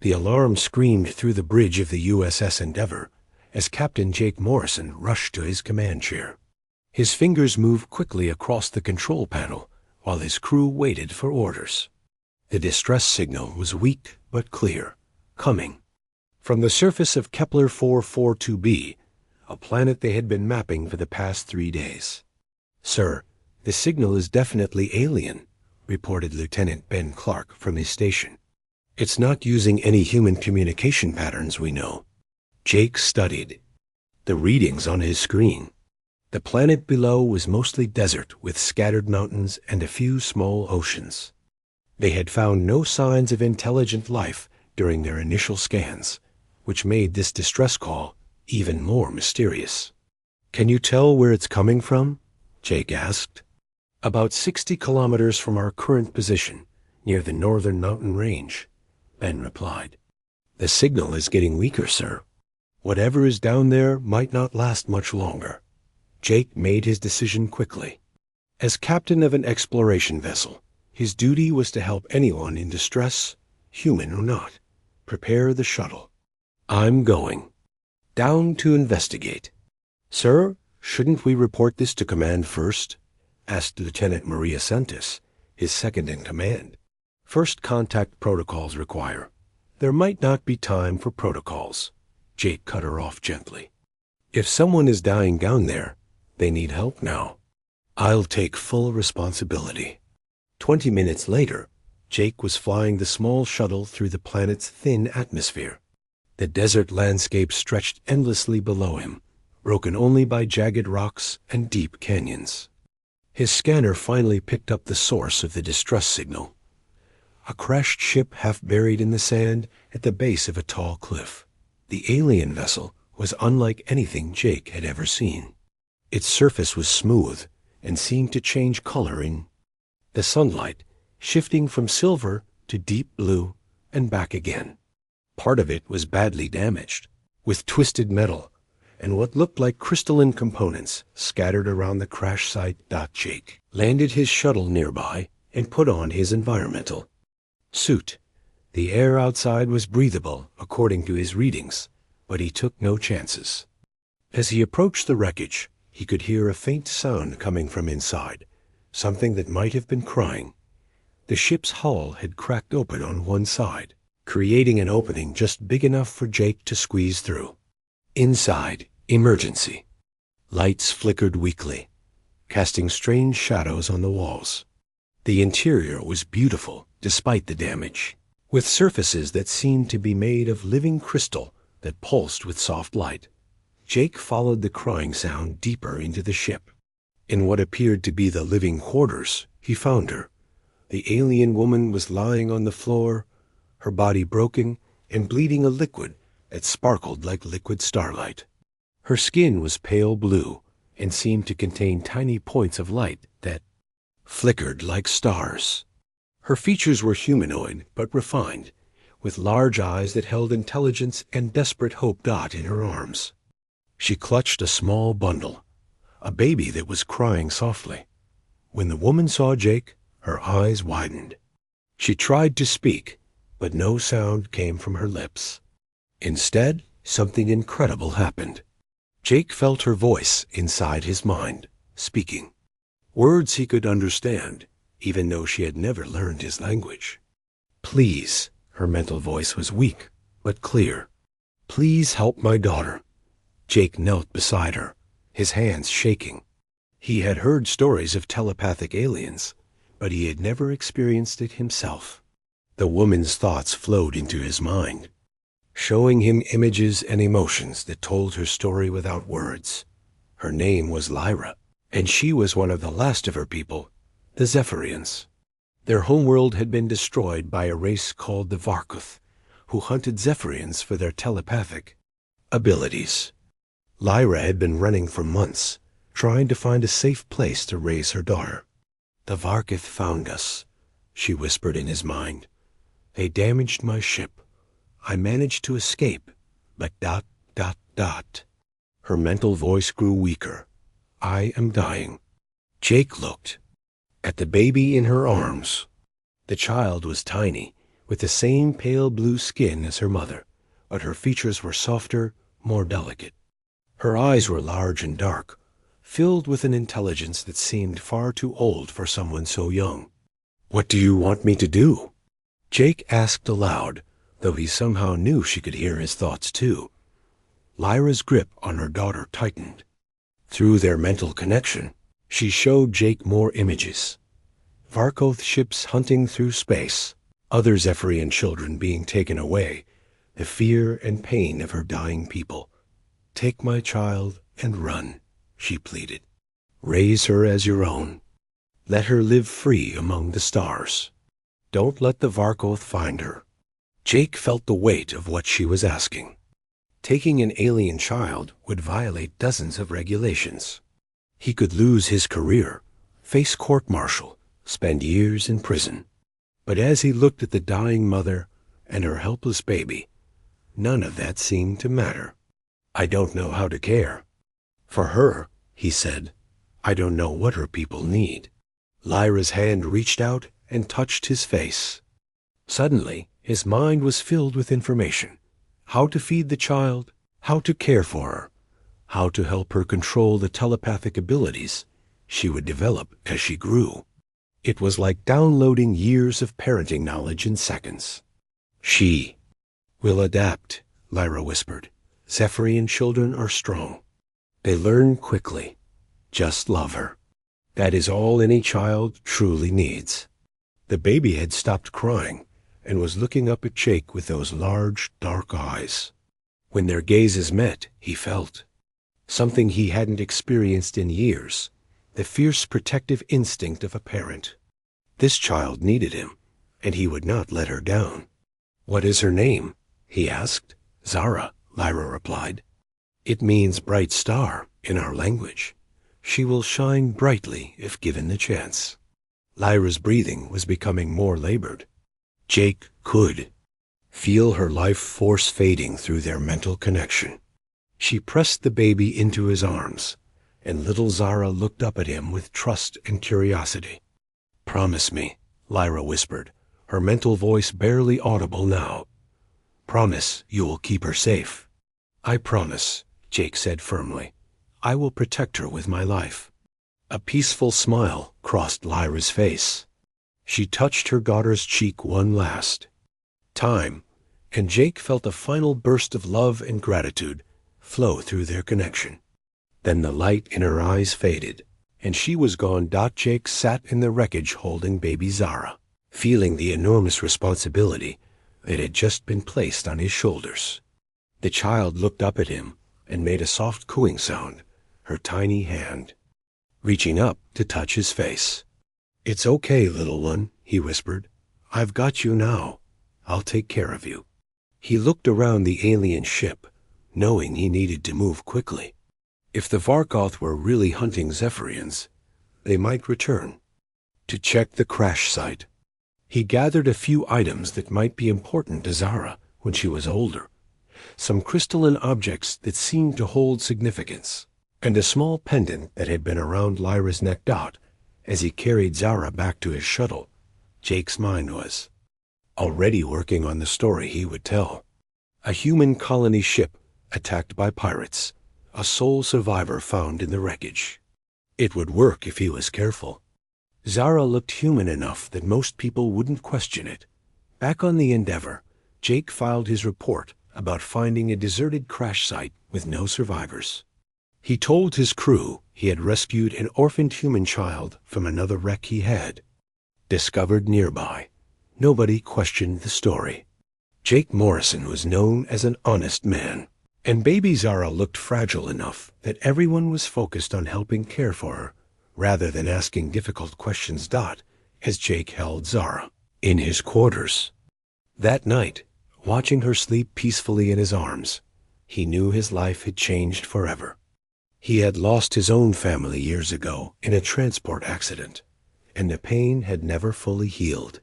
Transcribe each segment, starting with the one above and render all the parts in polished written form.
The alarm screamed through the bridge of the USS Endeavour as Captain Jake Morrison rushed to his command chair. His fingers moved quickly across the control panel while his crew waited for orders. The distress signal was weak but clear, coming from the surface of Kepler 442b, a planet they had been mapping for the past 3 days. "Sir, the signal is definitely alien," reported Lieutenant Ben Clark from his station. "It's not using any human communication patterns we know." Jake studied the readings on his screen. The planet below was mostly desert with scattered mountains and a few small oceans. They had found no signs of intelligent life during their initial scans, which made this distress call even more mysterious. "Can you tell where it's coming from?" Jake asked. "About 60 kilometers from our current position, near the northern mountain range," Ben replied. "The signal is getting weaker, sir. Whatever is down there might not last much longer." Jake made his decision quickly. As captain of an exploration vessel, his duty was to help anyone in distress, human or not, prepare the shuttle. "I'm going down to investigate." "Sir, shouldn't we report this to command first?" asked Lieutenant Maria Santos, his second in command. "First contact protocols require." "There might not be time for protocols," Jake cut her off gently. "If someone is dying down there, they need help now. I'll take full responsibility." 20 minutes later, Jake was flying the small shuttle through the planet's thin atmosphere. The desert landscape stretched endlessly below him, broken only by jagged rocks and deep canyons. His scanner finally picked up the source of the distress signal. A crashed ship half buried in the sand at the base of a tall cliff. The alien vessel was unlike anything Jake had ever seen. Its surface was smooth and seemed to change color in the sunlight, shifting from silver to deep blue and back again. Part of it was badly damaged, with twisted metal and what looked like crystalline components scattered around the crash site. Jake landed his shuttle nearby and put on his environmental suit. The air outside was breathable according to his readings, but he took no chances. As he approached the wreckage, he could hear a faint sound coming from inside, something that might have been crying. The ship's hull had cracked open on one side, creating an opening just big enough for Jake to squeeze through. Inside, emergency. Lights flickered weakly, casting strange shadows on the walls. The interior was beautiful despite the damage, with surfaces that seemed to be made of living crystal that pulsed with soft light. Jake followed the crying sound deeper into the ship. In what appeared to be the living quarters, he found her. The alien woman was lying on the floor, her body broken and bleeding a liquid that sparkled like liquid starlight. Her skin was pale blue and seemed to contain tiny points of light that flickered like stars. Her features were humanoid but refined, with large eyes that held intelligence and desperate hope. In her arms, she clutched a small bundle, a baby that was crying softly. When the woman saw Jake, her eyes widened. She tried to speak, but no sound came from her lips. Instead, something incredible happened. Jake felt her voice inside his mind, speaking words he could understand, even though she had never learned his language. "Please," her mental voice was weak but clear. "Please help my daughter." Jake knelt beside her, his hands shaking. He had heard stories of telepathic aliens, but he had never experienced it himself. The woman's thoughts flowed into his mind, showing him images and emotions that told her story without words. Her name was Lyra, and she was one of the last of her people, the Zephyrians. Their homeworld had been destroyed by a race called the Varkuth, who hunted Zephyrians for their telepathic abilities. Lyra had been running for months, trying to find a safe place to raise her daughter. "The Varkuth found us," she whispered in his mind. "They damaged my ship. I managed to escape, but ... Her mental voice grew weaker. "I am dying." Jake looked at the baby in her arms. The child was tiny, with the same pale blue skin as her mother, but her features were softer, more delicate. Her eyes were large and dark, filled with an intelligence that seemed far too old for someone so young. "What do you want me to do?" Jake asked aloud, though he somehow knew she could hear his thoughts too. Lyra's grip on her daughter tightened. Through their mental connection, she showed Jake more images. Varkoth ships hunting through space, other Zephyrian children being taken away, the fear and pain of her dying people. "Take my child and run," she pleaded. "Raise her as your own. Let her live free among the stars. Don't let the Varkoth find her." Jake felt the weight of what she was asking. Taking an alien child would violate dozens of regulations. He could lose his career, face court-martial, spend years in prison. But as he looked at the dying mother and her helpless baby, none of that seemed to matter. "I don't know how to care. For her," he said, "I don't know what her people need." Lyra's hand reached out and touched his face. Suddenly, his mind was filled with information. How to feed the child, how to care for her, how to help her control the telepathic abilities she would develop as she grew. It was like downloading years of parenting knowledge in seconds. "She will adapt," Lyra whispered. "Zephyrian children are strong. They learn quickly. Just love her. That is all any child truly needs." The baby had stopped crying and was looking up at Jake with those large, dark eyes. When their gazes met, he felt something he hadn't experienced in years, the fierce protective instinct of a parent. This child needed him, and he would not let her down. "What is her name?" he asked. "Zara," Lyra replied. "It means bright star in our language. She will shine brightly if given the chance." Lyra's breathing was becoming more labored. Jake could feel her life force fading through their mental connection. She pressed the baby into his arms, and little Zara looked up at him with trust and curiosity. "Promise me," Lyra whispered, her mental voice barely audible now. "Promise you will keep her safe." "I promise," Jake said firmly. "I will protect her with my life." A peaceful smile crossed Lyra's face. She touched her daughter's cheek one last time, and Jake felt a final burst of love and gratitude flow through their connection. Then the light in her eyes faded, and she was gone. Jake sat in the wreckage holding baby Zara, feeling the enormous responsibility that had just been placed on his shoulders. The child looked up at him and made a soft cooing sound, her tiny hand reaching up to touch his face. "It's okay, little one," he whispered. "I've got you now. I'll take care of you." He looked around the alien ship, knowing he needed to move quickly. If the Varkoth were really hunting Zephyrians, they might return to check the crash site. He gathered a few items that might be important to Zara when she was older, some crystalline objects that seemed to hold significance, and a small pendant that had been around Lyra's neck. As he carried Zara back to his shuttle, Jake's mind was already working on the story he would tell. A human colony ship attacked by pirates, a sole survivor found in the wreckage. It would work if he was careful. Zara looked human enough that most people wouldn't question it. Back on the Endeavor, Jake filed his report about finding a deserted crash site with no survivors. He told his crew he had rescued an orphaned human child from another wreck he had discovered nearby. Nobody questioned the story. Jake Morrison was known as an honest man, and baby Zara looked fragile enough that everyone was focused on helping care for her, rather than asking difficult questions. As Jake held Zara in his quarters that night, watching her sleep peacefully in his arms, he knew his life had changed forever. He had lost his own family years ago in a transport accident, and the pain had never fully healed.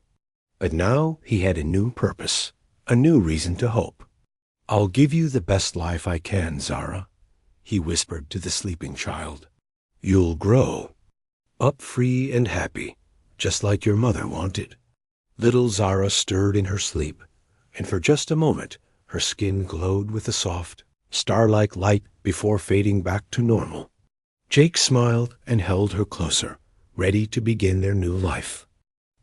But now he had a new purpose, a new reason to hope. "I'll give you the best life I can, Zara," he whispered to the sleeping child. "You'll grow up free and happy, just like your mother wanted." Little Zara stirred in her sleep, and for just a moment her skin glowed with a soft, star-like light before fading back to normal. Jake smiled and held her closer, ready to begin their new life.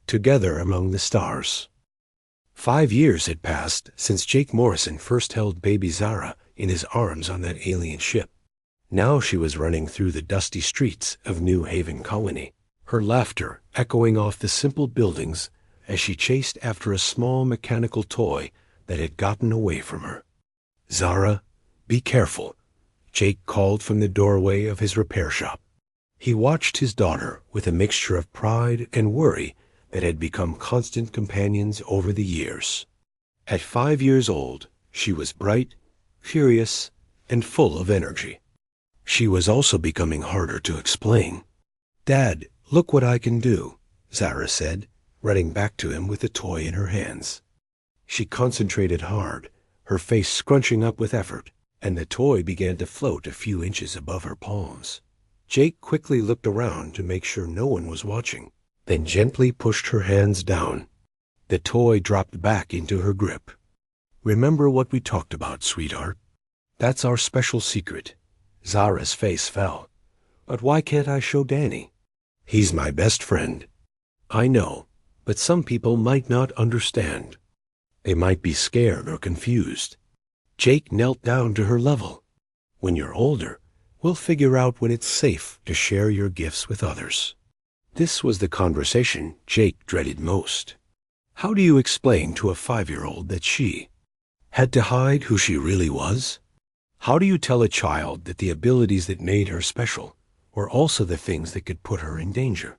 Together among the stars. 5 years had passed since Jake Morrison first held baby Zara in his arms on that alien ship. Now she was running through the dusty streets of New Haven Colony, her laughter echoing off the simple buildings as she chased after a small mechanical toy that had gotten away from her. "Zara, be careful," Jake called from the doorway of his repair shop. He watched his daughter with a mixture of pride and worry that had become constant companions over the years. At 5 years old, she was bright, curious, and full of energy. She was also becoming harder to explain. "Dad, look what I can do," Zara said, running back to him with the toy in her hands. She concentrated hard, her face scrunching up with effort, and the toy began to float a few inches above her palms. Jake quickly looked around to make sure no one was watching, then gently pushed her hands down. The toy dropped back into her grip. "Remember what we talked about, sweetheart? That's our special secret." Zara's face fell. "But why can't I show Danny?" "He's my best friend." "I know, but some people might not understand. They might be scared or confused." Jake knelt down to her level. "When you're older, we'll figure out when it's safe to share your gifts with others." This was the conversation Jake dreaded most. How do you explain to a 5-year-old that she had to hide who she really was? How do you tell a child that the abilities that made her special were also the things that could put her in danger?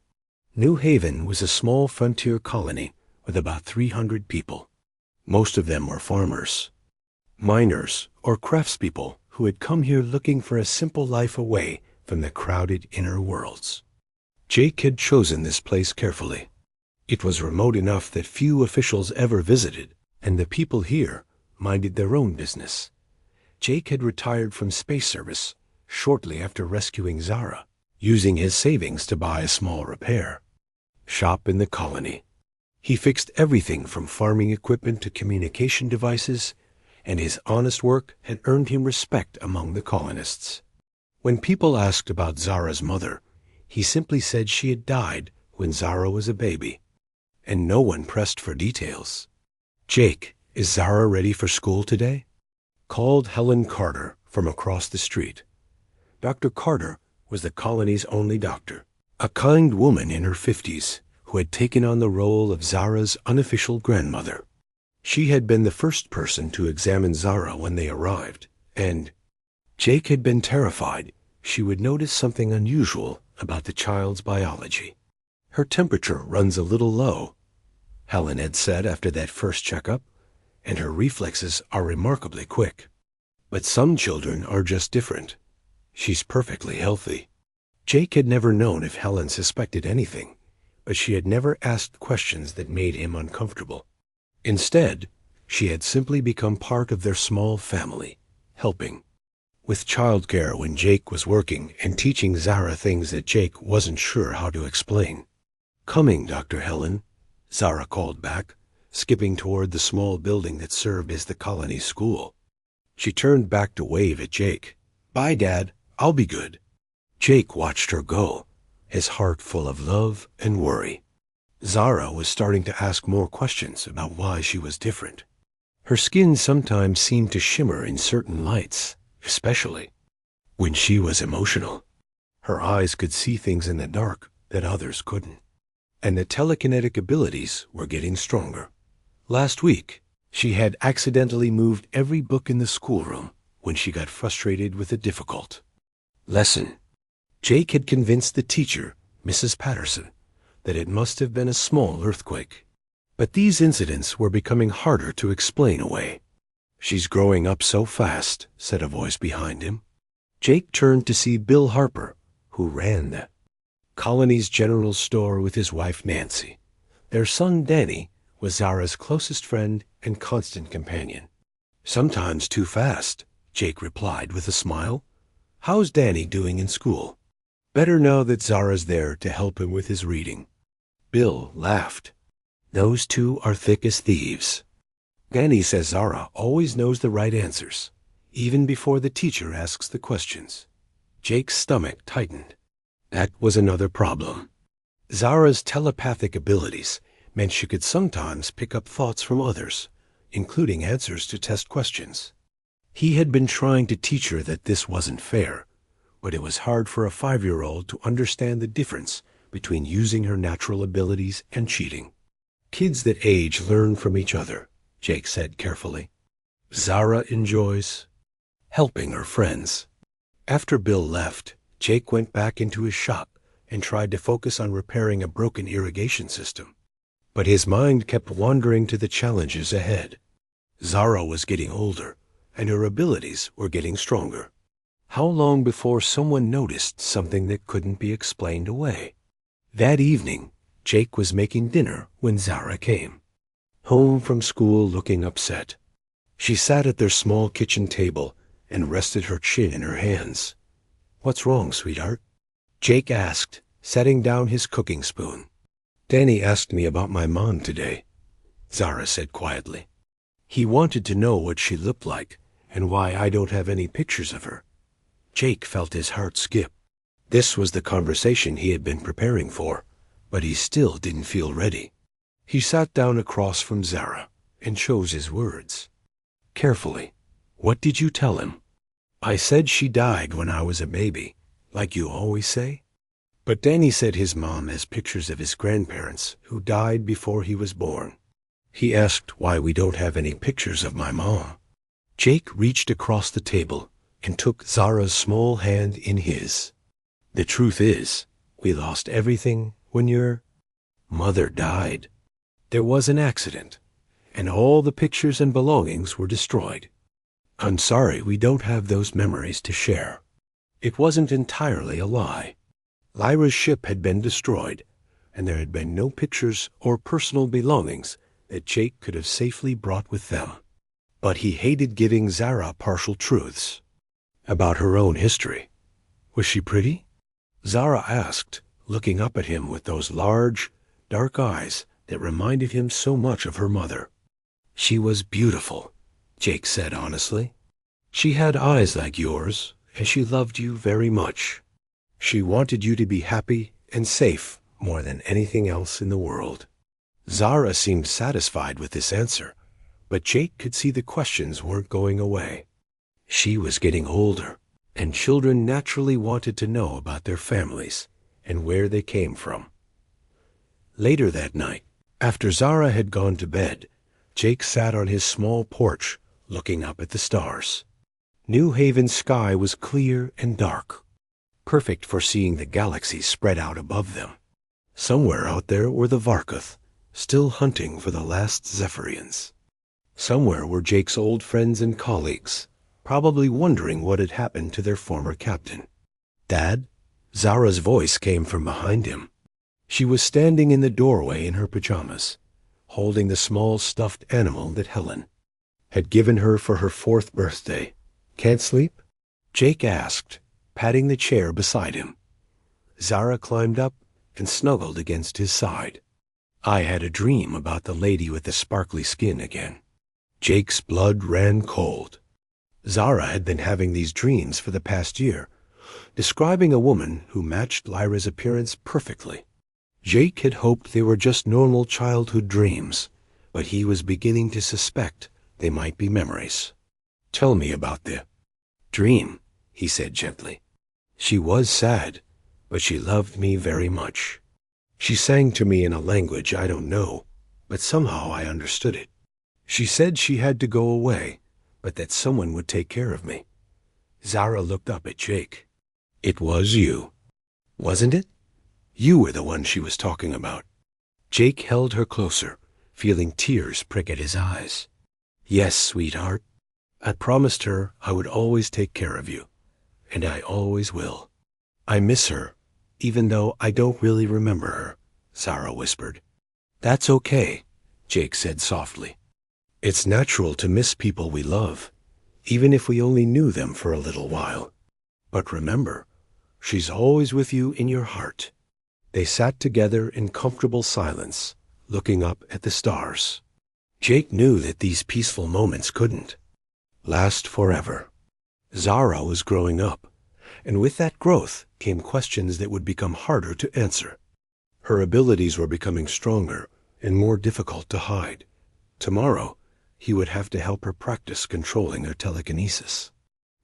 New Haven was a small frontier colony with about 300 people. Most of them were farmers, miners, or craftspeople who had come here looking for a simple life away from the crowded inner worlds. Jake had chosen this place carefully. It was remote enough that few officials ever visited, and the people here minded their own business. Jake had retired from space service shortly after rescuing Zara, using his savings to buy a small repair shop in the colony. He fixed everything from farming equipment to communication devices, and his honest work had earned him respect among the colonists. When people asked about Zara's mother, he simply said she had died when Zara was a baby, and no one pressed for details. "Jake, is Zara ready for school today?" Called Helen Carter from across the street. Dr. Carter was the colony's only doctor, a kind woman in her 50s who had taken on the role of Zara's unofficial grandmother. She had been the first person to examine Zara when they arrived, and Jake had been terrified she would notice something unusual about the child's biology. "Her temperature runs a little low," Helen had said after that first checkup, "and her reflexes are remarkably quick. But some children are just different. She's perfectly healthy." Jake had never known if Helen suspected anything, but she had never asked questions that made him uncomfortable. Instead, she had simply become part of their small family, helping with childcare when Jake was working and teaching Zara things that Jake wasn't sure how to explain. "Coming, Dr. Helen," Zara called back, skipping toward the small building that served as the colony's school. She turned back to wave at Jake. "Bye, Dad. I'll be good." Jake watched her go, his heart full of love and worry. Zara was starting to ask more questions about why she was different. Her skin sometimes seemed to shimmer in certain lights, especially when she was emotional. Her eyes could see things in the dark that others couldn't. And the telekinetic abilities were getting stronger. Last week, she had accidentally moved every book in the schoolroom when she got frustrated with a difficult lesson. Jake had convinced the teacher, Mrs. Patterson, that it must have been a small earthquake. But these incidents were becoming harder to explain away. "She's growing up so fast," said a voice behind him. Jake turned to see Bill Harper, who ran the colony's general store with his wife Nancy. Their son Danny was Zara's closest friend and constant companion. "Sometimes too fast," Jake replied with a smile. "How's Danny doing in school?" "Better now that Zara's there to help him with his reading." Bill laughed. Those two are thick as thieves. Danny says Zara always knows the right answers, even before the teacher asks the questions. Jake's stomach tightened. That was another problem. Zara's telepathic abilities meant she could sometimes pick up thoughts from others, including answers to test questions. He had been trying to teach her that this wasn't fair, but it was hard for a 5-year-old to understand the difference between using her natural abilities and cheating. Kids that age learn from each other, Jake said carefully. Zara enjoys helping her friends. After Bill left, Jake went back into his shop and tried to focus on repairing a broken irrigation system. But his mind kept wandering to the challenges ahead. Zara was getting older, and her abilities were getting stronger. How long before someone noticed something that couldn't be explained away? That evening, Jake was making dinner when Zara came. Home from school looking upset. She sat at their small kitchen table and rested her chin in her hands. "What's wrong, sweetheart?" Jake asked, setting down his cooking spoon. "Danny asked me about my mom today," Zara said quietly. "He wanted to know what she looked like and why I don't have any pictures of her." Jake felt his heart skip. This was the conversation he had been preparing for, but he still didn't feel ready. He sat down across from Zara and chose his words. Carefully. "What did you tell him?" "I said she died when I was a baby, like you always say." But Danny said his mom has pictures of his grandparents who died before he was born. He asked why we don't have any pictures of my mom. Jake reached across the table and took Zara's small hand in his. "The truth is, we lost everything when your mother died. There was an accident, and all the pictures and belongings were destroyed. I'm sorry we don't have those memories to share." It wasn't entirely a lie. Lyra's ship had been destroyed, and there had been no pictures or personal belongings that Jake could have safely brought with them. But he hated giving Zara partial truths about her own history. "Was she pretty?" Zara asked, looking up at him with those large, dark eyes that reminded him so much of her mother. "She was beautiful," Jake said honestly. "She had eyes like yours, and she loved you very much. She wanted you to be happy and safe more than anything else in the world." Zara seemed satisfied with this answer, but Jake could see the questions weren't going away. She was getting older, and children naturally wanted to know about their families and where they came from. Later that night, after Zara had gone to bed, Jake sat on his small porch looking up at the stars. New Haven's sky was clear and dark, perfect for seeing the galaxies spread out above them. Somewhere out there were the Varkuth, still hunting for the last Zephyrians. Somewhere were Jake's old friends and colleagues, probably wondering what had happened to their former captain. "Dad?" Zara's voice came from behind him. She was standing in the doorway in her pajamas, holding the small stuffed animal that Helen had given her for her 4th birthday. "Can't sleep?" Jake asked, patting the chair beside him. Zara climbed up and snuggled against his side. "I had a dream about the lady with the sparkly skin again." Jake's blood ran cold. Zara had been having these dreams for the past year, describing a woman who matched Lyra's appearance perfectly. Jake had hoped they were just normal childhood dreams, but he was beginning to suspect they might be memories. "Tell me about the dream," he said gently. "She was sad, but she loved me very much. She sang to me in a language I don't know, but somehow I understood it. She said she had to go away, but that someone would take care of me." Zara looked up at Jake. "It was you, wasn't it? You were the one she was talking about." Jake held her closer, feeling tears prick at his eyes. "Yes, sweetheart. I promised her I would always take care of you, and I always will. I miss her, even though I don't really remember her," Zara whispered. "That's okay," Jake said softly. "It's natural to miss people we love, even if we only knew them for a little while. But remember, she's always with you in your heart." They sat together in comfortable silence, looking up at the stars. Jake knew that these peaceful moments couldn't last forever. Zara was growing up, and with that growth came questions that would become harder to answer. Her abilities were becoming stronger and more difficult to hide. Tomorrow, he would have to help her practice controlling her telekinesis.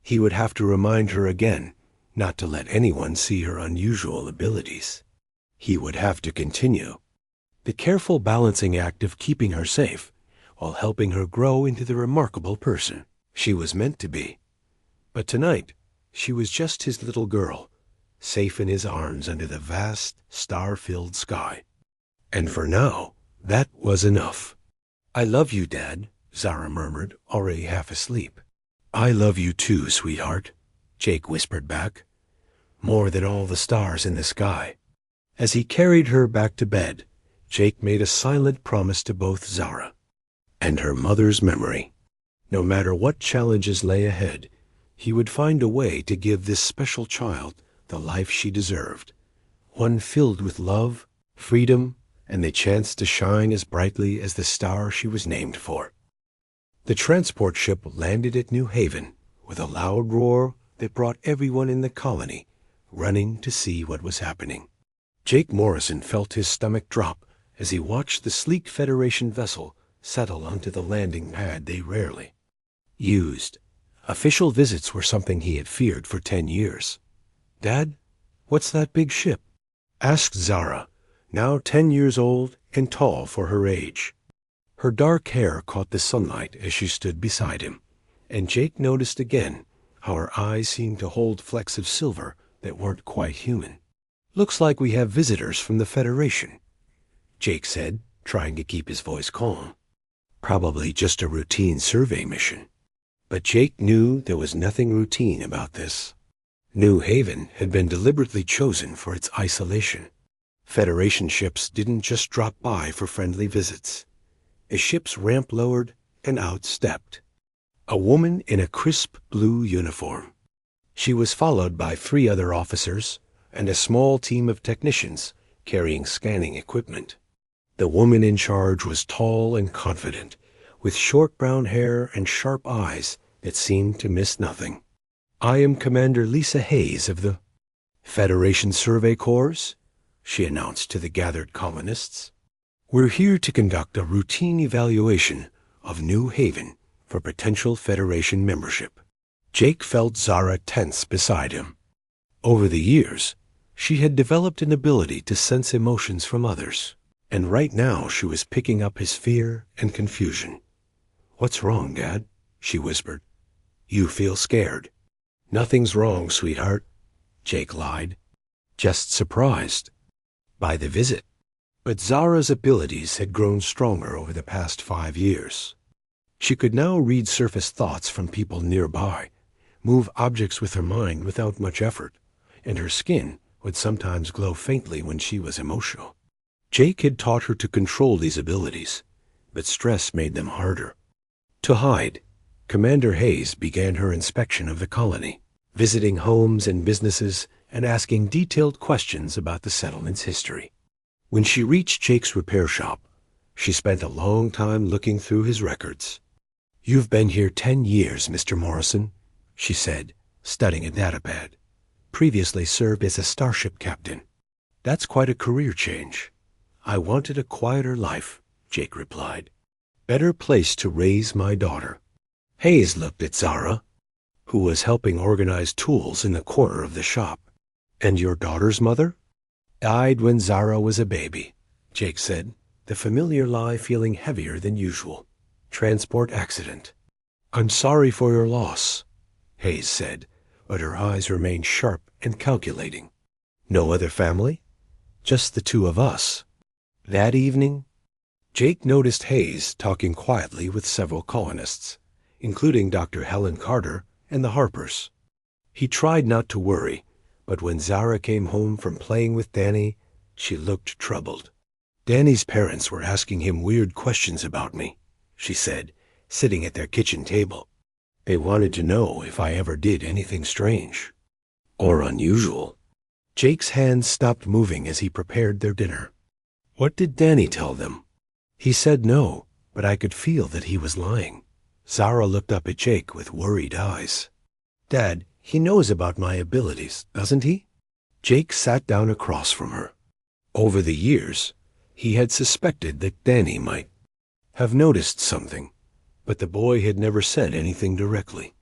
He would have to remind her again not to let anyone see her unusual abilities. He would have to continue the careful balancing act of keeping her safe while helping her grow into the remarkable person she was meant to be. But tonight, she was just his little girl, safe in his arms under the vast, star-filled sky. And for now, that was enough. "I love you, Dad," Zara murmured, already half asleep. "I love you too, sweetheart," Jake whispered back, "more than all the stars in the sky." As he carried her back to bed, Jake made a silent promise to both Zara and her mother's memory. No matter what challenges lay ahead, he would find a way to give this special child the life she deserved, one filled with love, freedom, and the chance to shine as brightly as the star she was named for. The transport ship landed at New Haven with a loud roar that brought everyone in the colony running to see what was happening. Jake Morrison felt his stomach drop as he watched the sleek Federation vessel settle onto the landing pad they rarely used. Official visits were something he had feared for 10 years. "Dad, what's that big ship?" asked Zara, now 10 years old and tall for her age. Her dark hair caught the sunlight as she stood beside him, and Jake noticed again how her eyes seemed to hold flecks of silver that weren't quite human. "Looks like we have visitors from the Federation," Jake said, trying to keep his voice calm. "Probably just a routine survey mission." But Jake knew there was nothing routine about this. New Haven had been deliberately chosen for its isolation. Federation ships didn't just drop by for friendly visits. A ship's ramp lowered, and out stepped a woman in a crisp blue uniform. She was followed by 3 other officers and a small team of technicians carrying scanning equipment. The woman in charge was tall and confident, with short brown hair and sharp eyes that seemed to miss nothing. "I am Commander Lisa Hayes of the Federation Survey Corps," she announced to the gathered colonists. "We're here to conduct a routine evaluation of New Haven for potential Federation membership." Jake felt Zara tense beside him. Over the years, she had developed an ability to sense emotions from others, and right now she was picking up his fear and confusion. "What's wrong, Dad?" she whispered. "You feel scared." "Nothing's wrong, sweetheart," Jake lied. "Just surprised by the visit." But Zara's abilities had grown stronger over the past 5 years. She could now read surface thoughts from people nearby, move objects with her mind without much effort, and her skin would sometimes glow faintly when she was emotional. Jake had taught her to control these abilities, but stress made them harder. To hide, Commander Hayes began her inspection of the colony, visiting homes and businesses and asking detailed questions about the settlement's history. When she reached Jake's repair shop, she spent a long time looking through his records. "You've been here 10 years, Mr. Morrison," she said, studying a datapad. "Previously served as a starship captain. That's quite a career change." "I wanted a quieter life," Jake replied. "Better place to raise my daughter." Hayes looked at Zara, who was helping organize tools in the corner of the shop. "And your daughter's mother?" "Died when Zara was a baby," Jake said, the familiar lie feeling heavier than usual. "Transport accident." "I'm sorry for your loss," Hayes said, but her eyes remained sharp and calculating. "No other family? Just the 2 of us." That evening, Jake noticed Hayes talking quietly with several colonists, including Dr. Helen Carter and the Harpers. He tried not to worry, but when Zara came home from playing with Danny, she looked troubled. "Danny's parents were asking him weird questions about me," she said, sitting at their kitchen table. "They wanted to know if I ever did anything strange or unusual." Jake's hands stopped moving as he prepared their dinner. "What did Danny tell them?" He said no, but I could feel that he was lying. Zara looked up at Jake with worried eyes. Dad, he knows about my abilities, doesn't he? Jake sat down across from her. Over the years, he had suspected that Danny might have noticed something, but the boy had never said anything directly.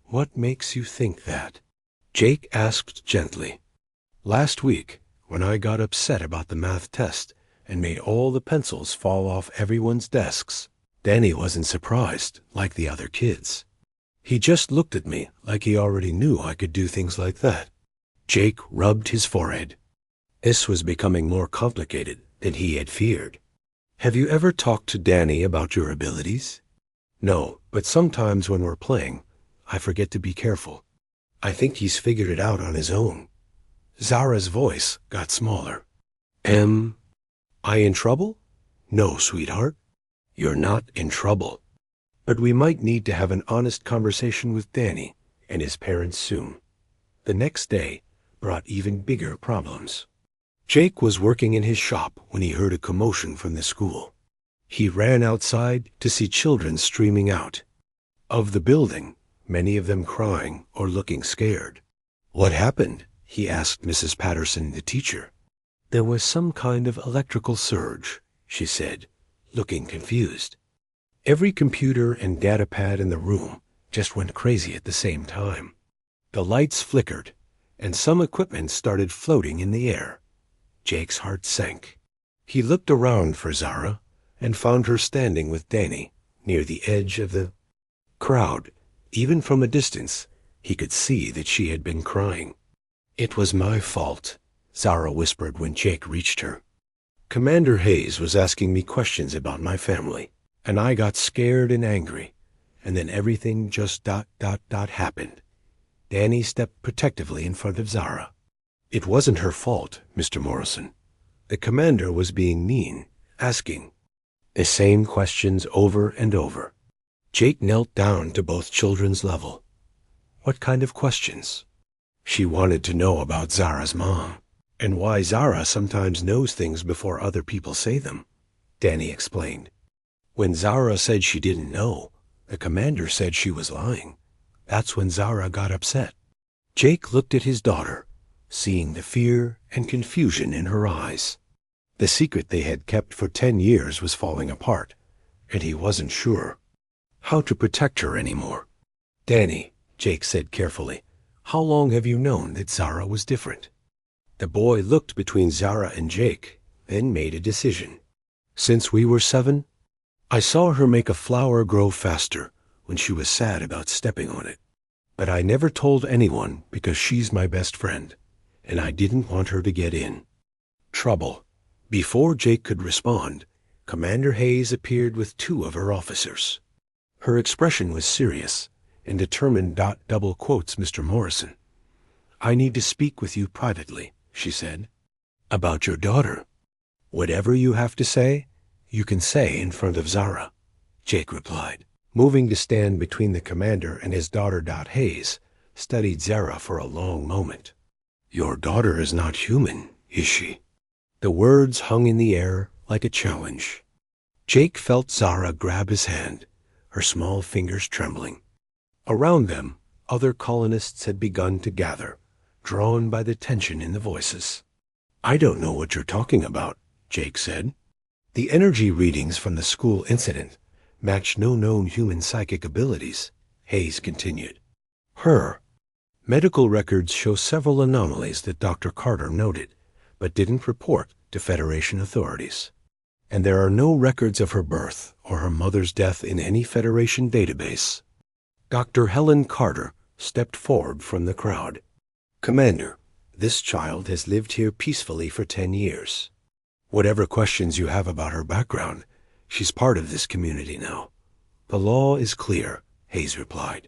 What makes you think that? Jake asked gently. Last week, when I got upset about the math test and made all the pencils fall off everyone's desks, Danny wasn't surprised like the other kids. He just looked at me like he already knew I could do things like that. Jake rubbed his forehead. This was becoming more complicated than he had feared. Have you ever talked to Danny about your abilities? No, but sometimes when we're playing, I forget to be careful. I think he's figured it out on his own. Zara's voice got smaller. Am I in trouble? No, sweetheart. You're not in trouble. But we might need to have an honest conversation with Danny and his parents soon. The next day brought even bigger problems. Jake was working in his shop when he heard a commotion from the school. He ran outside to see children streaming out of the building, many of them crying or looking scared. What happened? He asked Mrs. Patterson, the teacher. There was some kind of electrical surge, she said, looking confused. Every computer and data pad in the room just went crazy at the same time. The lights flickered, and some equipment started floating in the air. Jake's heart sank. He looked around for Zara and found her standing with Danny near the edge of the crowd. Even from a distance, he could see that she had been crying. It was my fault, Zara whispered when Jake reached her. Commander Hayes was asking me questions about my family, and I got scared and angry, and then everything just happened. Danny stepped protectively in front of Zara. It wasn't her fault, Mr. Morrison. The commander was being mean, asking the same questions over and over. Jake knelt down to both children's level. What kind of questions? She wanted to know about Zara's mom, and why Zara sometimes knows things before other people say them. Danny explained. When Zara said she didn't know, the commander said she was lying. That's when Zara got upset. Jake looked at his daughter, seeing the fear and confusion in her eyes. The secret they had kept for 10 years was falling apart, and he wasn't sure how to protect her anymore. Danny, Jake said carefully, how long have you known that Zara was different? The boy looked between Zara and Jake, then made a decision. Since we were 7, I saw her make a flower grow faster when she was sad about stepping on it. But I never told anyone because she's my best friend, and I didn't want her to get in trouble. Before Jake could respond, Commander Hayes appeared with 2 of her officers. Her expression was serious and determined. Double quotes, Mr. Morrison. I need to speak with you privately, she said. About your daughter. Whatever you have to say, you can say in front of Zara, Jake replied. Moving to stand between the commander and his daughter. Hayes studied Zara for a long moment. Your daughter is not human, is she? The words hung in the air like a challenge. Jake felt Zara grab his hand, her small fingers trembling. Around them, other colonists had begun to gather, drawn by the tension in the voices. I don't know what you're talking about, Jake said. The energy readings from the school incident matched no known human psychic abilities, Hayes continued. Her medical records show several anomalies that Dr. Carter noted, but didn't report to Federation authorities. And there are no records of her birth or her mother's death in any Federation database. Dr. Helen Carter stepped forward from the crowd. Commander, this child has lived here peacefully for 10 years. Whatever questions you have about her background, she's part of this community now. The law is clear, Hayes replied.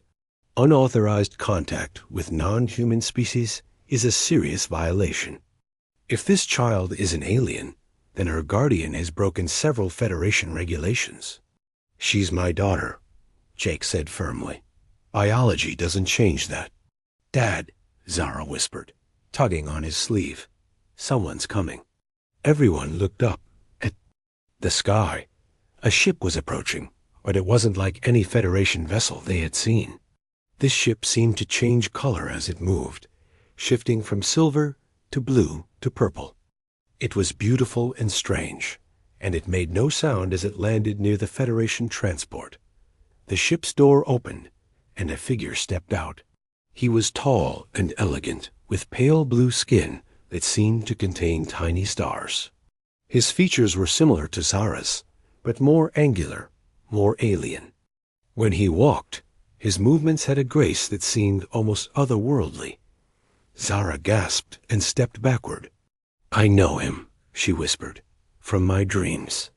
Unauthorized contact with non-human species is a serious violation. If this child is an alien, then her guardian has broken several Federation regulations. She's my daughter, Jake said firmly. Biology doesn't change that. Dad, Zara whispered, tugging on his sleeve. Someone's coming. Everyone looked up at The sky. A ship was approaching, but it wasn't like any Federation vessel they had seen. This ship seemed to change color as it moved, shifting from silver to blue to purple. It was beautiful and strange, and it made no sound as it landed near the Federation transport. The ship's door opened, and a figure stepped out. He was tall and elegant, with pale blue skin that seemed to contain tiny stars. His features were similar to Zara's, but more angular, more alien. When he walked, his movements had a grace that seemed almost otherworldly. Zara gasped and stepped backward. "I know him," she whispered, "from my dreams."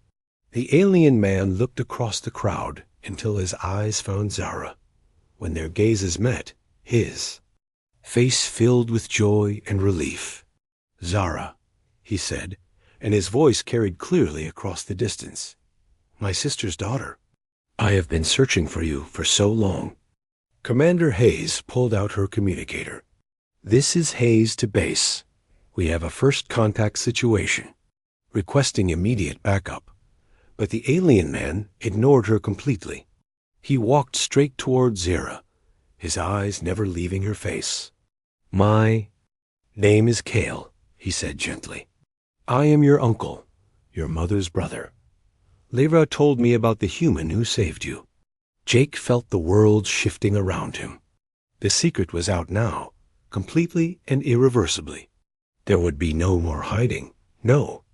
The alien man looked across the crowd until his eyes found Zara. When their gazes met, his face filled with joy and relief. "Zara," he said, and his voice carried clearly across the distance. "My sister's daughter. I have been searching for you for so long." Commander Hayes pulled out her communicator. "This is Hayes to base. We have a first contact situation, requesting immediate backup." But the alien man ignored her completely. He walked straight toward Zara, his eyes never leaving her face. "My name is Kale," he said gently. "I am your uncle, your mother's brother. Lyra told me about the human who saved you." Jake felt the world shifting around him. The secret was out now, completely and irreversibly. There would be no more hiding, no.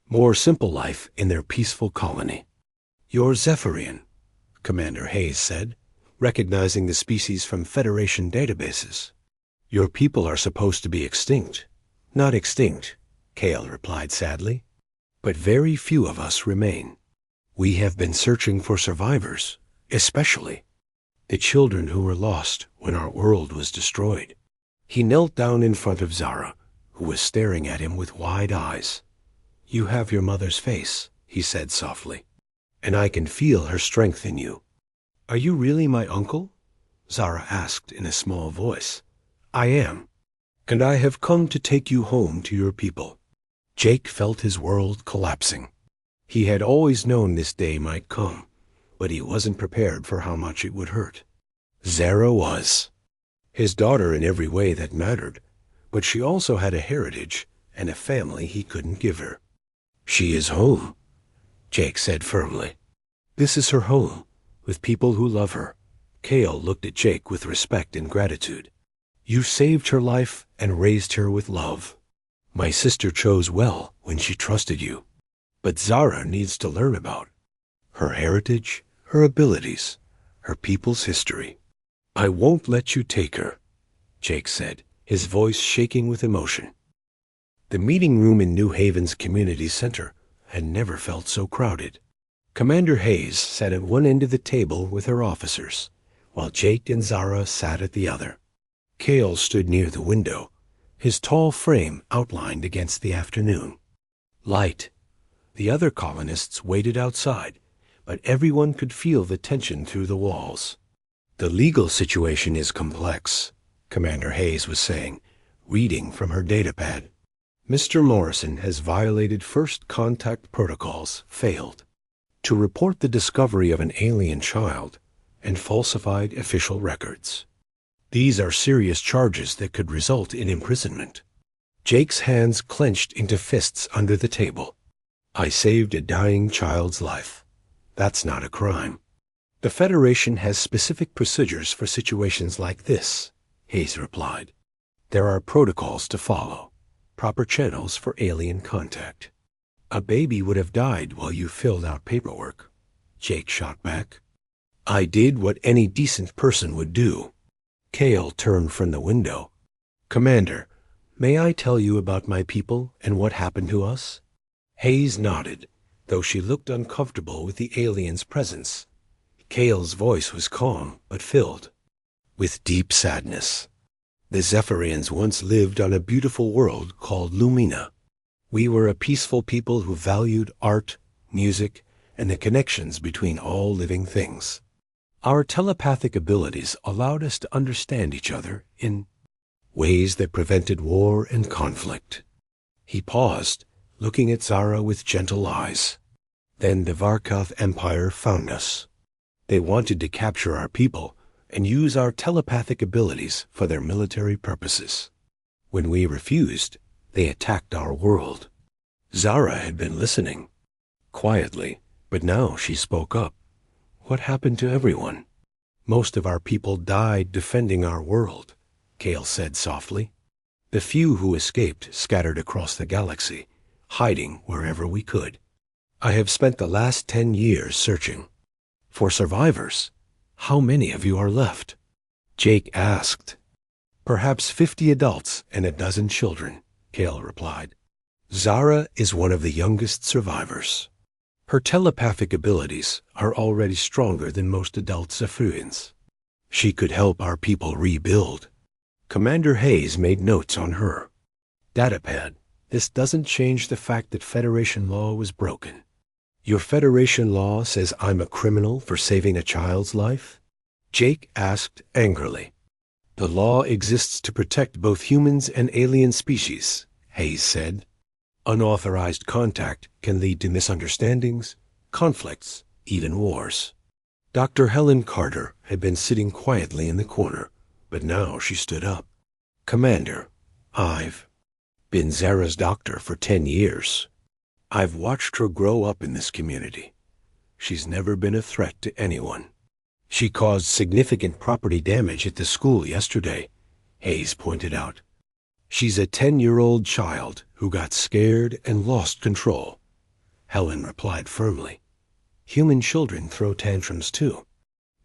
More simple life in their peaceful colony. "You're Zephyrian," Commander Hayes said, recognizing the species from Federation databases. "Your people are supposed to be extinct." "Not extinct," Kale replied sadly, "but very few of us remain. We have been searching for survivors, especially the children who were lost when our world was destroyed." He knelt down in front of Zara, who was staring at him with wide eyes. "You have your mother's face," he said softly, "and I can feel her strength in you." "Are you really my uncle?" Zara asked in a small voice. "I am, and I have come to take you home to your people." Jake felt his world collapsing. He had always known this day might come, but he wasn't prepared for how much it would hurt. Zara was his daughter in every way that mattered, but she also had a heritage and a family he couldn't give her. "She is home," Jake said firmly. "This is her home, with people who love her." Kale looked at Jake with respect and gratitude. "You saved her life and raised her with love. My sister chose well when she trusted you. But Zara needs to learn about her heritage, her abilities, her people's history." "I won't let you take her," Jake said, his voice shaking with emotion. The meeting room in New Haven's community center had never felt so crowded. Commander Hayes sat at one end of the table with her officers, while Jake and Zara sat at the other. Kale stood near the window, his tall frame outlined against the afternoon light. The other colonists waited outside, but everyone could feel the tension through the walls. "The legal situation is complex," Commander Hayes was saying, reading from her datapad. "Mr. Morrison has violated first contact protocols, failed to report the discovery of an alien child, and falsified official records. These are serious charges that could result in imprisonment." Jake's hands clenched into fists under the table. "I saved a dying child's life. That's not a crime." "The Federation has specific procedures for situations like this," Hayes replied. "There are protocols to follow, proper channels for alien contact." "A baby would have died while you filled out paperwork," Jake shot back. "I did what any decent person would do." Kale turned from the window. "Commander, may I tell you about my people and what happened to us?" Hayes nodded, though she looked uncomfortable with the alien's presence. Kale's voice was calm, but filled with deep sadness. "The Zephyrians once lived on a beautiful world called Lumina. We were a peaceful people who valued art, music, and the connections between all living things. Our telepathic abilities allowed us to understand each other in ways that prevented war and conflict." He paused, looking at Zara with gentle eyes. Then the Varkoth Empire found us. They wanted to capture our people and use our telepathic abilities for their military purposes. When we refused, they attacked our world. Zara had been listening, quietly, but now she spoke up. What happened to everyone? Most of our people died defending our world, Kale said softly. The few who escaped scattered across the galaxy, hiding wherever we could. I have spent the last 10 years searching for survivors. How many of you are left? Jake asked. Perhaps 50 adults and a dozen children, Kale replied. Zara is one of the youngest survivors. Her telepathic abilities are already stronger than most adult Zephyrians. She could help our people rebuild. Commander Hayes made notes on her. Datapad, this doesn't change the fact that Federation law was broken. Your Federation law says I'm a criminal for saving a child's life? Jake asked angrily. The law exists to protect both humans and alien species, Hayes said. Unauthorized contact can lead to misunderstandings, conflicts, even wars. Dr. Helen Carter had been sitting quietly in the corner, but now she stood up. Commander, I've been Zara's doctor for 10 years. I've watched her grow up in this community. She's never been a threat to anyone. She caused significant property damage at the school yesterday, Hayes pointed out. She's a 10-year-old child who got scared and lost control, Helen replied firmly. Human children throw tantrums too.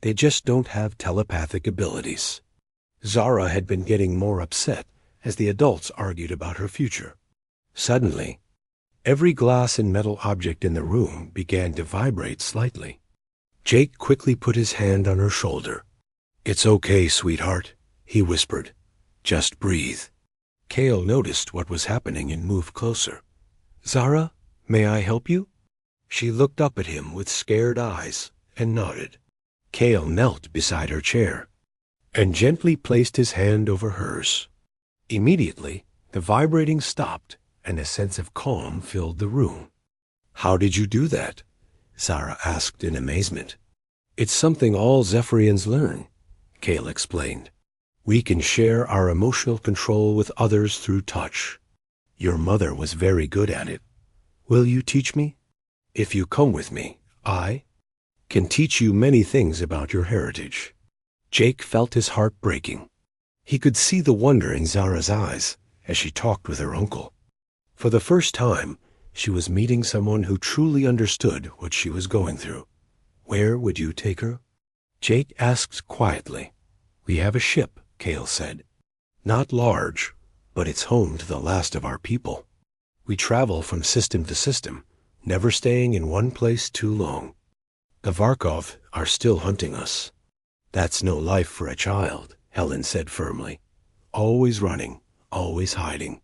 They just don't have telepathic abilities. Zara had been getting more upset as the adults argued about her future. Suddenly, every glass and metal object in the room began to vibrate slightly. Jake quickly put his hand on her shoulder. It's okay, sweetheart, he whispered. Just breathe. Kale noticed what was happening and moved closer. Zara, may I help you? She looked up at him with scared eyes and nodded. Kale knelt beside her chair and gently placed his hand over hers. Immediately, the vibrating stopped and a sense of calm filled the room. How did you do that? Zara asked in amazement. It's something all Zephyrians learn, Kale explained. We can share our emotional control with others through touch. Your mother was very good at it. Will you teach me? If you come with me, I can teach you many things about your heritage. Jake felt his heart breaking. He could see the wonder in Zara's eyes as she talked with her uncle. For the first time, she was meeting someone who truly understood what she was going through. Where would you take her? Jake asked quietly. We have a ship, Kale said. Not large, but it's home to the last of our people. We travel from system to system, never staying in one place too long. The Varkov are still hunting us. That's no life for a child, Helen said firmly. Always running, always hiding.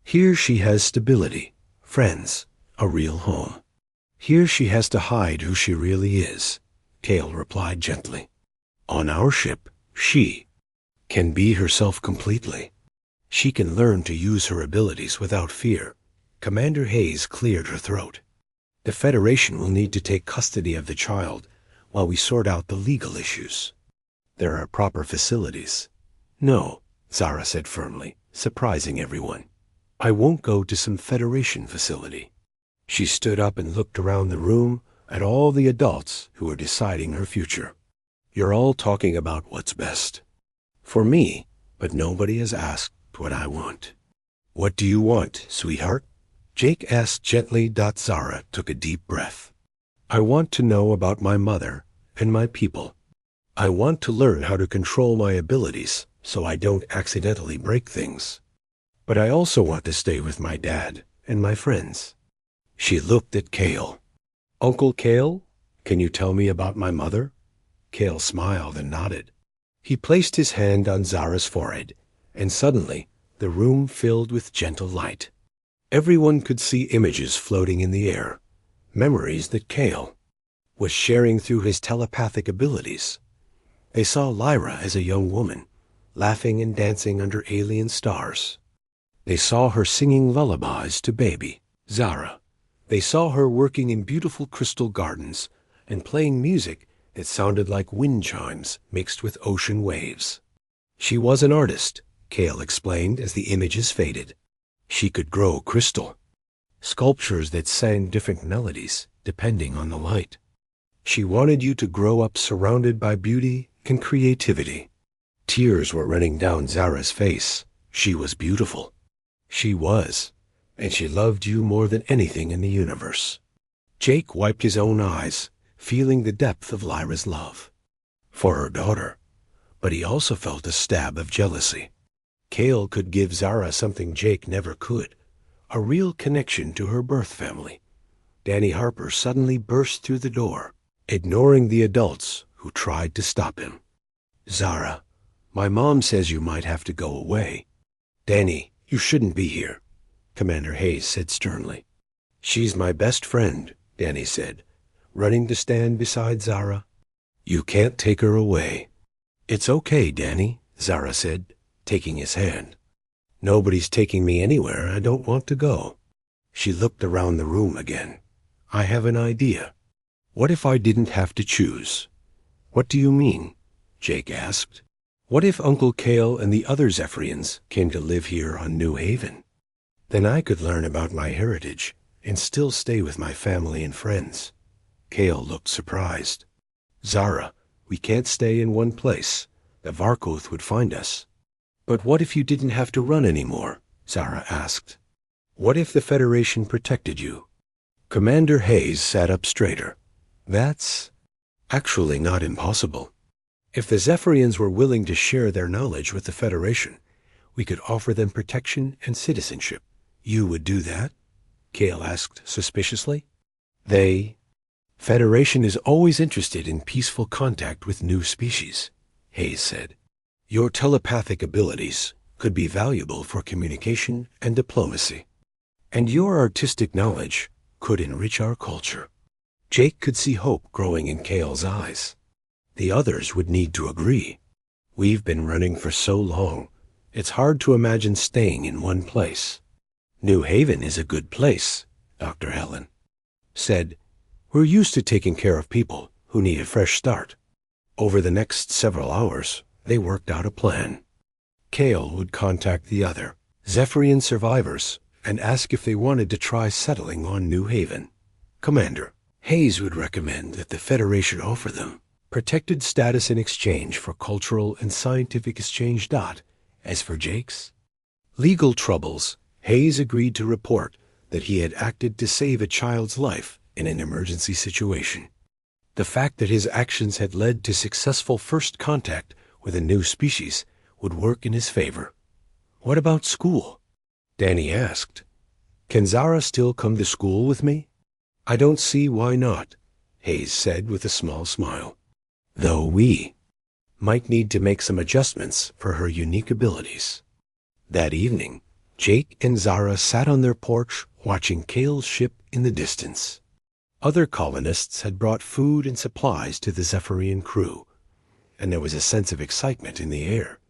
Here she has stability, friends, a real home. Here she has to hide who she really is, Kale replied gently. On our ship, she can be herself completely. She can learn to use her abilities without fear. Commander Hayes cleared her throat. The Federation will need to take custody of the child while we sort out the legal issues. There are proper facilities. No, Zara said firmly, surprising everyone. I won't go to some Federation facility. She stood up and looked around the room at all the adults who were deciding her future. You're all talking about what's best for me, but nobody has asked what I want. What do you want, sweetheart? Jake asked gently. Zara took a deep breath. I want to know about my mother and my people. I want to learn how to control my abilities so I don't accidentally break things. But I also want to stay with my dad and my friends. She looked at Kale. Uncle Kale, can you tell me about my mother? Kale smiled and nodded. He placed his hand on Zara's forehead, and suddenly the room filled with gentle light. Everyone could see images floating in the air, memories that Kale was sharing through his telepathic abilities. They saw Lyra as a young woman, laughing and dancing under alien stars. They saw her singing lullabies to baby Zara. They saw her working in beautiful crystal gardens and playing music that sounded like wind chimes mixed with ocean waves. She was an artist, Cale explained as the images faded. She could grow crystal, sculptures that sang different melodies depending on the light. She wanted you to grow up surrounded by beauty and creativity. Tears were running down Zara's face. She was beautiful. She was, and she loved you more than anything in the universe. Jake wiped his own eyes, feeling the depth of Lyra's love for her daughter, but he also felt a stab of jealousy. Cale could give Zara something Jake never could, a real connection to her birth family. Danny Harper suddenly burst through the door, ignoring the adults who tried to stop him. Zara, my mom says you might have to go away. Danny, you shouldn't be here, Commander Hayes said sternly. She's my best friend, Danny said, running to stand beside Zara. You can't take her away. It's okay, Danny, Zara said, taking his hand. Nobody's taking me anywhere I don't want to go. She looked around the room again. I have an idea. What if I didn't have to choose? What do you mean? Jake asked. What if Uncle Cale and the other Zephyrians came to live here on New Haven? Then I could learn about my heritage and still stay with my family and friends. Cale looked surprised. Zara, we can't stay in one place. The Varkoth would find us. But what if you didn't have to run anymore? Zara asked. What if the Federation protected you? Commander Hayes sat up straighter. That's actually not impossible. If the Zephyrians were willing to share their knowledge with the Federation, we could offer them protection and citizenship. You would do that? Cale asked suspiciously. Federation is always interested in peaceful contact with new species, Hayes said. Your telepathic abilities could be valuable for communication and diplomacy. And your artistic knowledge could enrich our culture. Jake could see hope growing in Cale's eyes. The others would need to agree. We've been running for so long, it's hard to imagine staying in one place. New Haven is a good place, Dr. Helen said. We're used to taking care of people who need a fresh start. Over the next several hours, they worked out a plan. Cale would contact the other Zephyrian survivors and ask if they wanted to try settling on New Haven. Commander Hayes would recommend that the Federation offer them protected status in exchange for cultural and scientific exchange. As for Jake's legal troubles, Hayes agreed to report that he had acted to save a child's life in an emergency situation. The fact that his actions had led to successful first contact with a new species would work in his favor. What about school? Danny asked. Can Zara still come to school with me? I don't see why not, Hayes said with a small smile. Though we might need to make some adjustments for her unique abilities. That evening, Jake and Zara sat on their porch watching Cale's ship in the distance. Other colonists had brought food and supplies to the Zephyrian crew, and there was a sense of excitement in the air.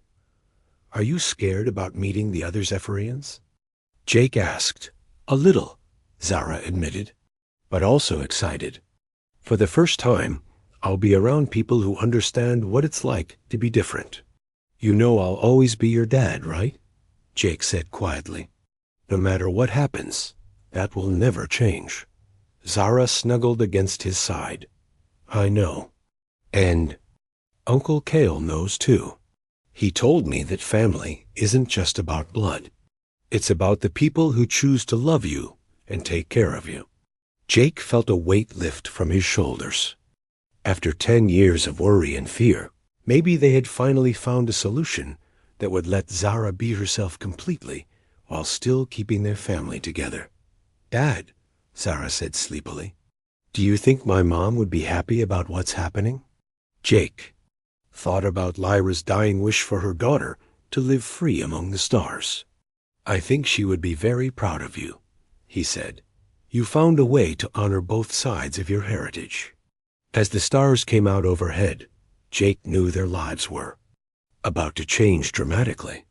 Are you scared about meeting the other Zephyrians? Jake asked. A little, Zara admitted, but also excited. For the first time, I'll be around people who understand what it's like to be different. You know I'll always be your dad, right? Jake said quietly. No matter what happens, that will never change. Zara snuggled against his side. I know. And Uncle Cale knows too. He told me that family isn't just about blood. It's about the people who choose to love you and take care of you. Jake felt a weight lift from his shoulders. After 10 years of worry and fear, maybe they had finally found a solution that would let Zara be herself completely while still keeping their family together. Dad, Zara said sleepily, do you think my mom would be happy about what's happening? Jake thought about Lyra's dying wish for her daughter to live free among the stars. I think she would be very proud of you, he said. You found a way to honor both sides of your heritage. As the stars came out overhead, Jake knew their lives were about to change dramatically.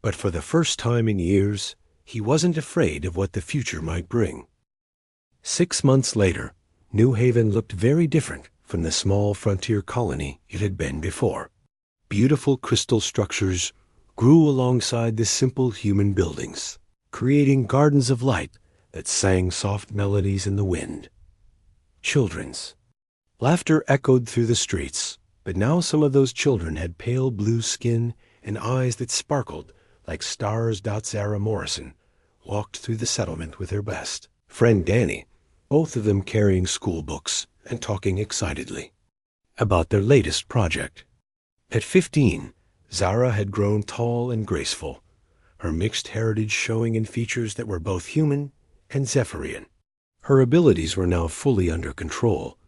But for the first time in years, he wasn't afraid of what the future might bring. 6 months later, New Haven looked very different from the small frontier colony it had been before. Beautiful crystal structures grew alongside the simple human buildings, creating gardens of light that sang soft melodies in the wind. Children's laughter echoed through the streets, but now some of those children had pale blue skin and eyes that sparkled like stars. Zara Morrison walked through the settlement with her best friend Danny, both of them carrying school books and talking excitedly about their latest project. At 15, Zara had grown tall and graceful, her mixed heritage showing in features that were both human and Zephyrian. Her abilities were now fully under control,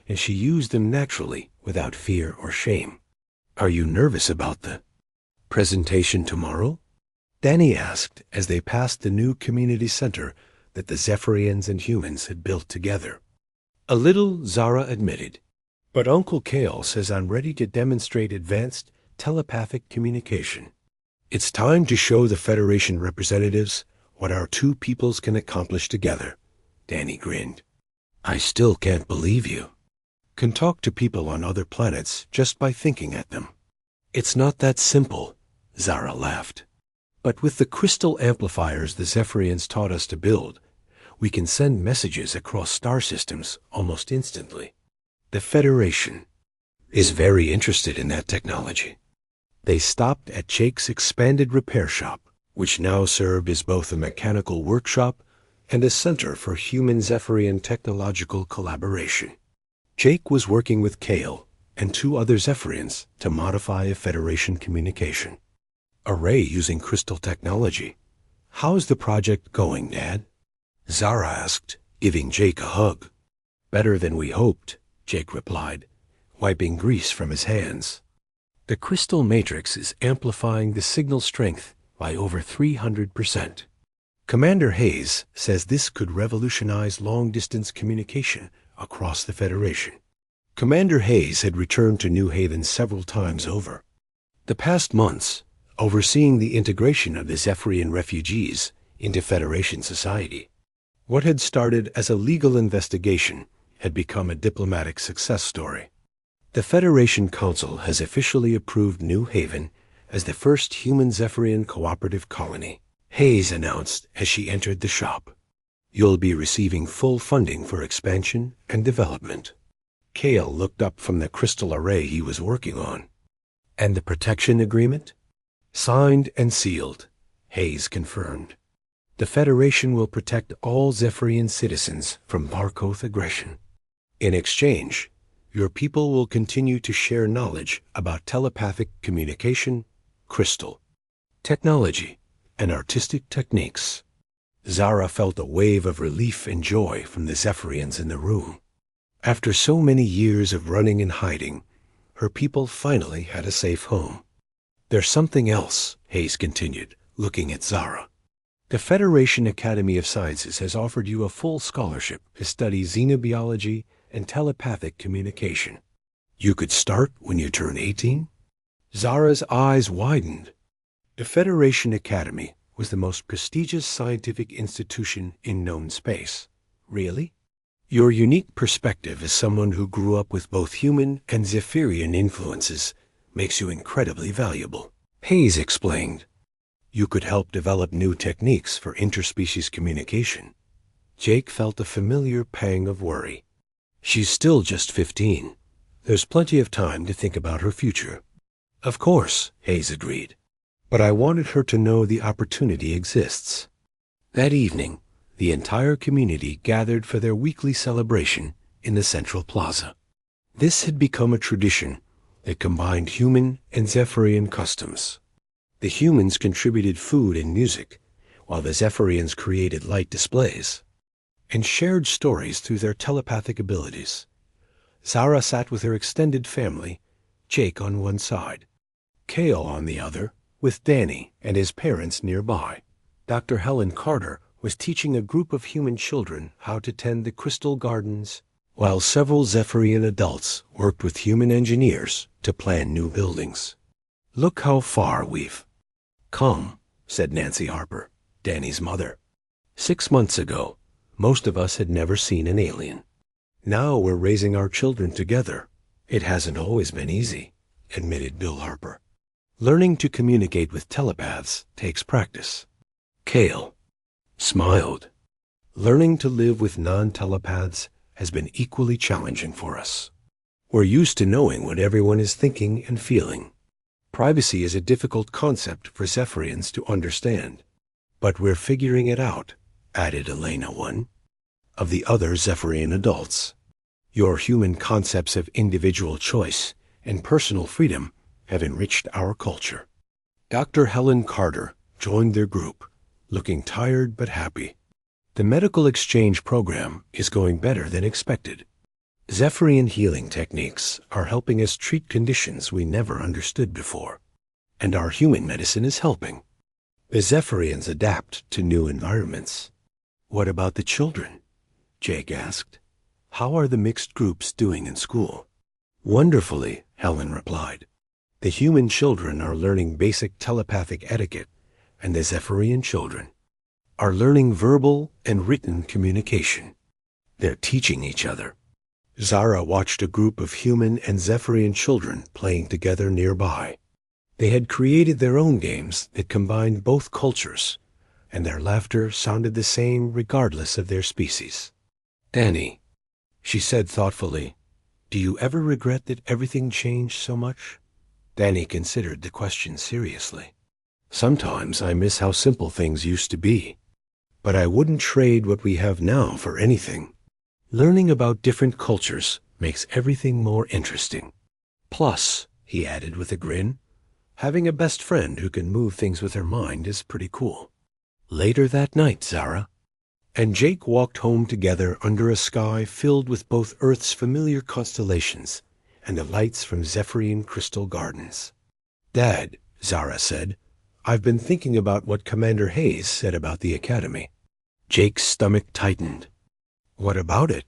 and she used them naturally without fear or shame. "Are you nervous about the presentation tomorrow?" Danny asked as they passed the new community center that the Zephyrians and humans had built together. "A little," Zara admitted, "but Uncle Kale says I'm ready to demonstrate advanced telepathic communication. It's time to show the Federation representatives what our two peoples can accomplish together." Danny grinned. "I still can't believe you can talk to people on other planets just by thinking at them." "It's not that simple," Zara laughed. "But with the crystal amplifiers the Zephyrians taught us to build, we can send messages across star systems almost instantly. The Federation is very interested in that technology." They stopped at Jake's expanded repair shop, which now served as both a mechanical workshop and a center for human Zephyrian technological collaboration. Jake was working with Kale and 2 other Zephyrians to modify a Federation communication array using crystal technology. "How's the project going, Dad?" Zara asked, giving Jake a hug. "Better than we hoped," Jake replied, wiping grease from his hands. "The crystal matrix is amplifying the signal strength by over 300%. Commander Hayes says this could revolutionize long-distance communication across the Federation." Commander Hayes had returned to New Haven several times over the past months, overseeing the integration of the Zephyrian refugees into Federation society. What had started as a legal investigation had become a diplomatic success story. The Federation Council has officially approved New Haven as the first human Zephyrian cooperative colony, Hayes announced as she entered the shop. "You'll be receiving full funding for expansion and development." Kale looked up from the crystal array he was working on. "And the protection agreement?" "Signed and sealed," Hayes confirmed. "The Federation will protect all Zephyrian citizens from Markoth aggression. In exchange, your people will continue to share knowledge about telepathic communication, crystal technology, and artistic techniques." Zara felt a wave of relief and joy from the Zephyrians in the room. After so many years of running and hiding, her people finally had a safe home. "There's something else," Hayes continued, looking at Zara. "The Federation Academy of Sciences has offered you a full scholarship to study xenobiology and telepathic communication. You could start when you turn 18? Zara's eyes widened. The Federation Academy was the most prestigious scientific institution in known space. Really? Your unique perspective as someone who grew up with both human and Zephyrian influences makes you incredibly valuable," Hayes explained. "You could help develop new techniques for interspecies communication." Jake felt a familiar pang of worry. "She's still just 15. There's plenty of time to think about her future." "Of course," Hayes agreed. "But I wanted her to know the opportunity exists." That evening, the entire community gathered for their weekly celebration in the central plaza. This had become a tradition that combined human and Zephyrian customs. The humans contributed food and music, while the Zephyrians created light displays and shared stories through their telepathic abilities. Zara sat with her extended family, Jake on one side, Kale on the other, with Danny and his parents nearby. Dr. Helen Carter was teaching a group of human children how to tend the crystal gardens, while several Zephyrian adults worked with human engineers to plan new buildings. "Look how far we've come," said Nancy Harper, Danny's mother. 6 months ago, Most of us had never seen an alien. Now we're raising our children together. It hasn't always been easy, admitted Bill Harper. Learning to communicate with telepaths takes practice. Cale smiled. Learning to live with non-telepaths has been equally challenging for us. We're used to knowing what everyone is thinking and feeling. Privacy is a difficult concept for Zephyrians to understand. But we're figuring it out, added Elena, one of the other Zephyrian adults. Your human concepts of individual choice and personal freedom have enriched our culture. Dr. Helen Carter joined their group, looking tired but happy. The medical exchange program is going better than expected. Zephyrian healing techniques are helping us treat conditions we never understood before, and our human medicine is helping. The Zephyrians adapt to new environments. What about the children? Jake asked. How are the mixed groups doing in school? Wonderfully, Helen replied. The human children are learning basic telepathic etiquette, and the Zephyrian children are learning verbal and written communication. They're teaching each other. Zara watched a group of human and Zephyrian children playing together nearby. They had created their own games that combined both cultures, and their laughter sounded the same regardless of their species. Danny, she said thoughtfully, do you ever regret that everything changed so much? Danny considered the question seriously. Sometimes I miss how simple things used to be, but I wouldn't trade what we have now for anything. Learning about different cultures makes everything more interesting. Plus, he added with a grin, having a best friend who can move things with her mind is pretty cool. Later that night, Zara and Jake walked home together under a sky filled with both Earth's familiar constellations and the lights from Zephyrian crystal gardens. Dad, Zara said, I've been thinking about what Commander Hayes said about the Academy. Jake's stomach tightened. What about it?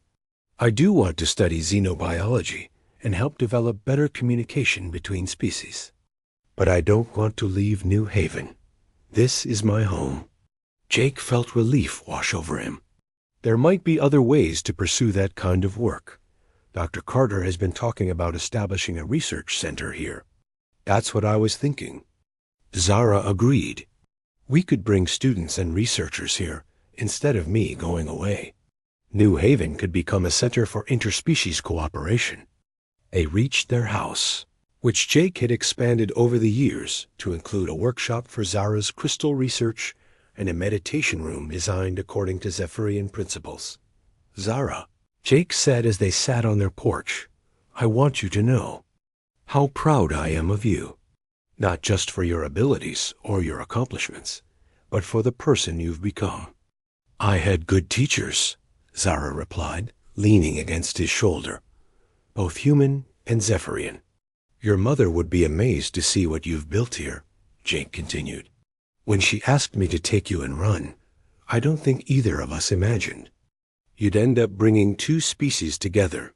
I do want to study xenobiology and help develop better communication between species. But I don't want to leave New Haven. This is my home. Jake felt relief wash over him. There might be other ways to pursue that kind of work. Dr. Carter has been talking about establishing a research center here. That's what I was thinking. Zara agreed. We could bring students and researchers here instead of me going away. New Haven could become a center for interspecies cooperation. They reached their house, which Jake had expanded over the years to include a workshop for Zara's crystal research and a meditation room designed according to Zephyrian principles. Zara, Jake said as they sat on their porch, I want you to know how proud I am of you, not just for your abilities or your accomplishments, but for the person you've become. I had good teachers, Zara replied, leaning against his shoulder, both human and Zephyrian. Your mother would be amazed to see what you've built here, Jake continued. When she asked me to take you and run, I don't think either of us imagined you'd end up bringing two species together.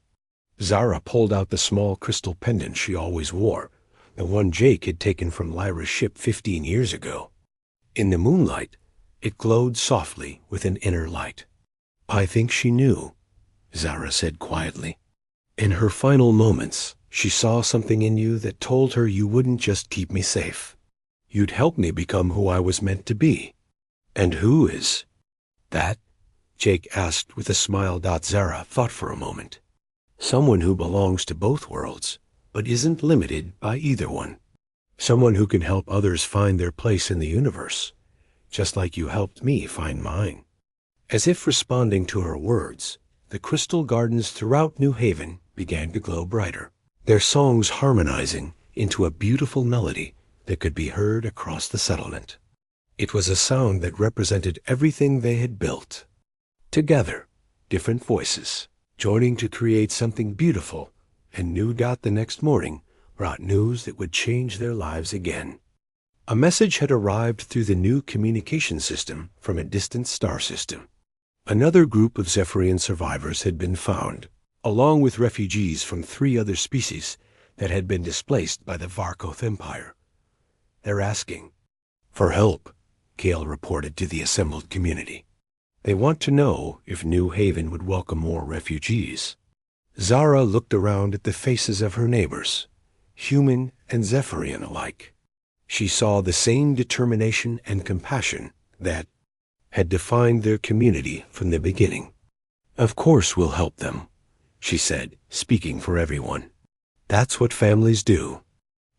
Zara pulled out the small crystal pendant she always wore, the one Jake had taken from Lyra's ship 15 years ago. In the moonlight, it glowed softly with an inner light. I think she knew, Zara said quietly. In her final moments, she saw something in you that told her you wouldn't just keep me safe. You'd help me become who I was meant to be. And who is that? Jake asked with a smile. Zara thought for a moment. Someone who belongs to both worlds, but isn't limited by either one. Someone who can help others find their place in the universe, just like you helped me find mine. As if responding to her words, the crystal gardens throughout New Haven began to glow brighter, their songs harmonizing into a beautiful melody that could be heard across the settlement. It was a sound that represented everything they had built. Together, different voices, joining to create something beautiful, and New Dot the next morning brought news that would change their lives again. A message had arrived through the new communication system from a distant star system. Another group of Zephyrian survivors had been found, along with refugees from 3 other species that had been displaced by the Varkoth Empire. They're asking for help, Cale reported to the assembled community. They want to know if New Haven would welcome more refugees. Zara looked around at the faces of her neighbors, human and Zephyrian alike. She saw the same determination and compassion that had defined their community from the beginning. "Of course we'll help them," she said, speaking for everyone. "That's what families do."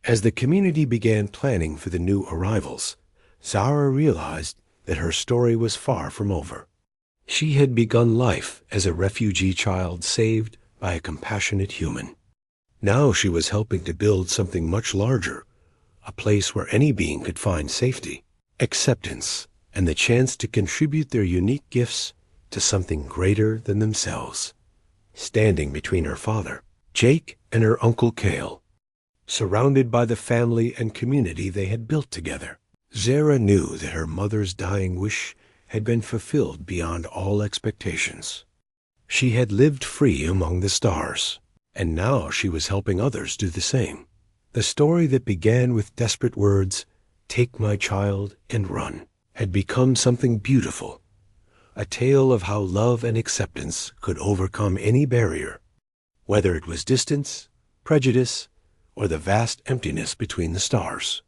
As the community began planning for the new arrivals, Zara realized that her story was far from over. She had begun life as a refugee child saved by a compassionate human. Now she was helping to build something much larger, a place where any being could find safety, acceptance, and the chance to contribute their unique gifts to something greater than themselves. Standing between her father, Jake, and her Uncle Cale, surrounded by the family and community they had built together, Zara knew that her mother's dying wish had been fulfilled beyond all expectations. She had lived free among the stars, and now she was helping others do the same. The story that began with desperate words, "Take my child and run," had become something beautiful, a tale of how love and acceptance could overcome any barrier, whether it was distance, prejudice, or the vast emptiness between the stars.